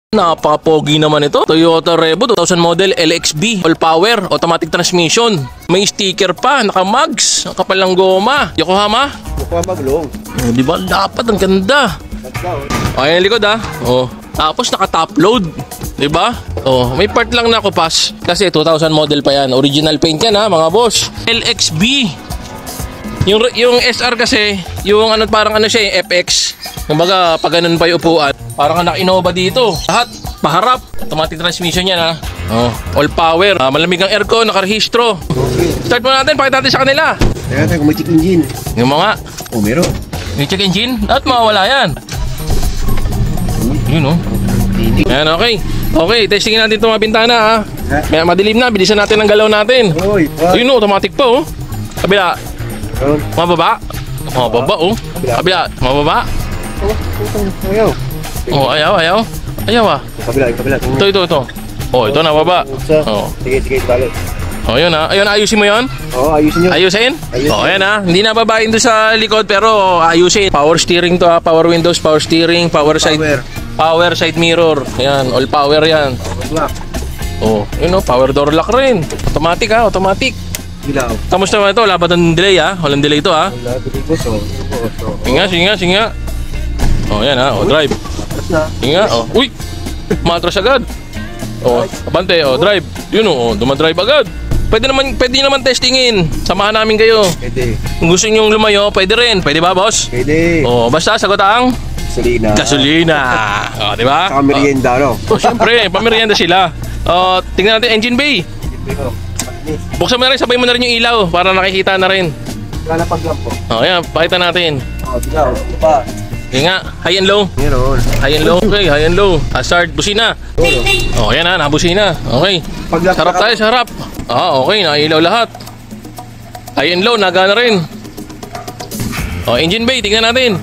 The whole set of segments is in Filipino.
Napaka-pogi naman ito. Toyota Revo 2000 model LXB. All power, automatic transmission. May sticker pa, naka-mugs. Ang kapal ng goma. Yokohama? Yokohama Gulong. Oh, di ba? Dapat, ang ganda. Ayan likod ha. Oh. Tapos naka-top load. Di ba? Oh, may part lang na kupas. Kasi 2000 model pa yan. Original paint yan ha, mga boss. LXB. Yung SR kasi, yung ano, parang ano siya, yung FX. Kumbaga, pag ganun pa yung upuan, parang naka-Innova dito. Lahat, paharap. Automatic transmission yan ha. Oh, all power. Malamig ang aircon, nakarehistro. Start mo natin, pakita natin sa kanila. Kaya tayo kung may check engine. Yung mga, Oh, meron. may check engine, at mawawala yan. Yun oh. Ayan, okay. Okay, testingin natin itong mga bintana ha. May madilim na, bilisan natin ang galaw natin. Uy, Yun oh, automatic pa oh. Kabila, mababa. Mababa oh. Kabila, mababa. Ayaw. Oh, ayaw. Ayaw ah. Kabila. Ito. Oh, ito na baba. Oh. Sige, balik. Oh, yun ha. Ayun, ayusin mo yun. Oo, ayusin nyo. Ayusin? Ayusin. Oh, ayan ha. Hindi na babain doon sa likod pero ayusin. Power steering to ha. Power windows, power steering, power side mirror. Ayan, all power yan. Oh, yun o. Power door lock rin. Automatic ha, automatic. Ilaw. Kamusta naman ito? Wala ba itong delay ha? Walang delay ito ha. Wala, biligos o. Sige nga. Oh, yan ha. Oh, drive. Sige nga. Oh, uy! Matras agad. Oh, abante. Oh, drive. Yun o. Dumadrive agad. Pwede naman testingin. Samahan namin kayo. Pwede. Kung gusto nyo lumayo, pwede rin. Pwede ba, boss? Pwede. Oh, basta sagot ang gasolina. Oh, di ba? Saka merienda, no? Oh, syempre, pamerienda sila. Oh, tingnan natin engine bay. Buksan mo na rin, sabay mo na rin yung ilaw para nakikita na rin. Wala pag-lamp po. Oh, ayan, pakita natin. Oh, dilaw. Pa. Sige nga, high and low. Meron. High and low, okay, high and low. Hazard, busina. Oh, ayan na, nabusina. Okay. Sarap tayo, sarap. Okay, nailaw lahat. High and low, nagana rin. Oh, engine bay, tingnan natin.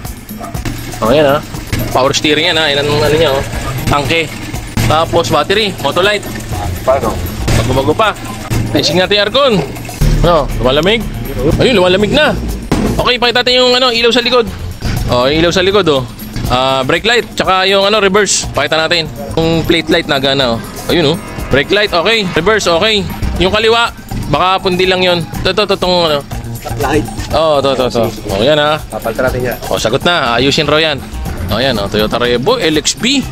Oh, ayan ha. Power steering yan ha. Yan ang ano niya oh. Tangke. Tapos battery, motolight. Paano? Bago-bago pa. Testing natin yung aircon. Ano, lumalamig? Ayun, lumalamig na. Okay, pakita natin yung ano, ilaw sa likod. Oh, ilaw sa likod oh. Brake light, tsaka yung ano, reverse. Pakita natin. Yung plate light na gana oh. Ayun oh. Brake light, okay. Reverse, okay. Yung kaliwa, baka pundi lang yun. Itong ano. Light. Oh, to. Oh, yan ha. Papalitan natin yan. Oh, sagot na. Ayusin raw yan. Oh, yan oh. Toyota Revo LXB.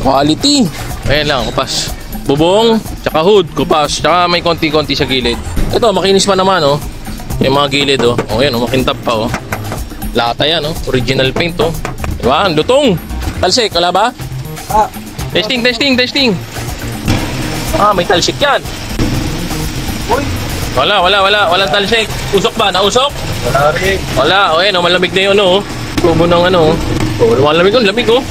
Quality. Ayan lang, kupas. Bubong, tsaka hood, kupas. Tsaka may konti-konti sa gilid. Ito, makinis pa naman oh. Yung mga gilid oh. Oh, yan oh. Makintab pa oh. Lata yan oh. Original paint oh. Diba? Ang lutong. Talsik, wala ba? Testing. May talsik yan. Uy. Wala. Walang talsik. Usok ba? Nausok? Wala rin. Wala. O yan, malamig na yun oh. Tubo ng ano oh. Malamig oh, lamig oh.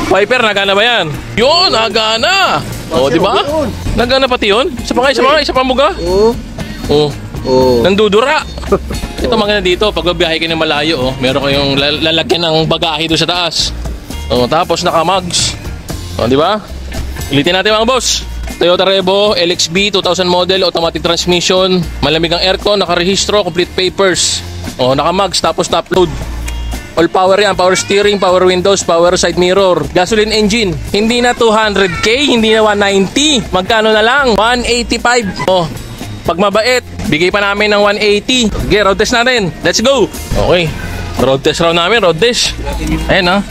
Viper, nagana ba yan? Yun, nagana. O, di ba? Nagana pati yun? Isa pa muga? Oo. Nandudura. Ito maganda dito, pag babiyahe kayo ng malayo oh, meron kayong lalagyan ng bagahe doon sa taas. Oh, tapos naka-mugs. Oh, di ba? Ulitin natin mga boss. Toyota Revo LXB 2000 model, automatic transmission, malamig ang aircon, nakarehistro, complete papers. Oh, naka-mugs tapos top load. All power yan, power steering, power windows, power side mirror. Gasoline engine. Hindi na 200k, hindi na 190. Magkano na lang? 185. Oh, pag mabait, bigay pa namin ng 180. Sige, road test natin. Let's go. Okay. Road test raw namin, road test. Ayan ha.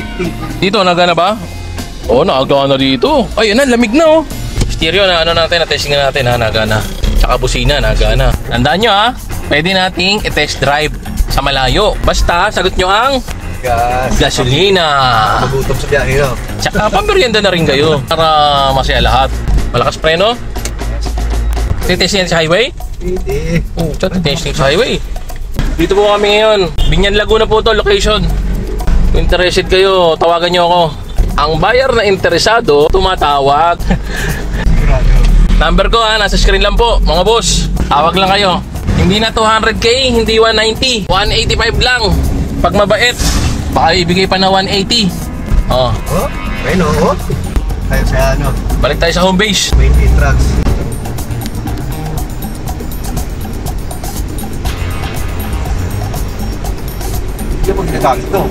Dito, nagana ba? Oh, nagana dito. Ayun na, lamig na oh. Stereo na ano natin, na-testing natin ha, nagana. Tsaka busina, nagana. Tandaan nyo ha, pwede nating i-test drive sa malayo. Basta, sagot nyo ang gasolina. Magutom sa biyahe, no? Tsaka pamerienda na rin kayo para masaya lahat. Malakas preno. Titesting sa highway? Hindi. Oo, titesting sa highway. Dito po kami ngayon. Binyan Laguna po to, location. Kung interested kayo, tawagan nyo ako. Ang buyer na interesado, tumatawag. Number ko ha, nasa screen lang po, mga boss. Tawag lang kayo. Hindi na 200k, hindi 190. 185 lang. Pag mabait, baka ibigay pa na 180. Oh. Ayun oh. Tayo sa ano. Balik tayo sa home base. 20 trucks. Hindi mo ginagamit ito.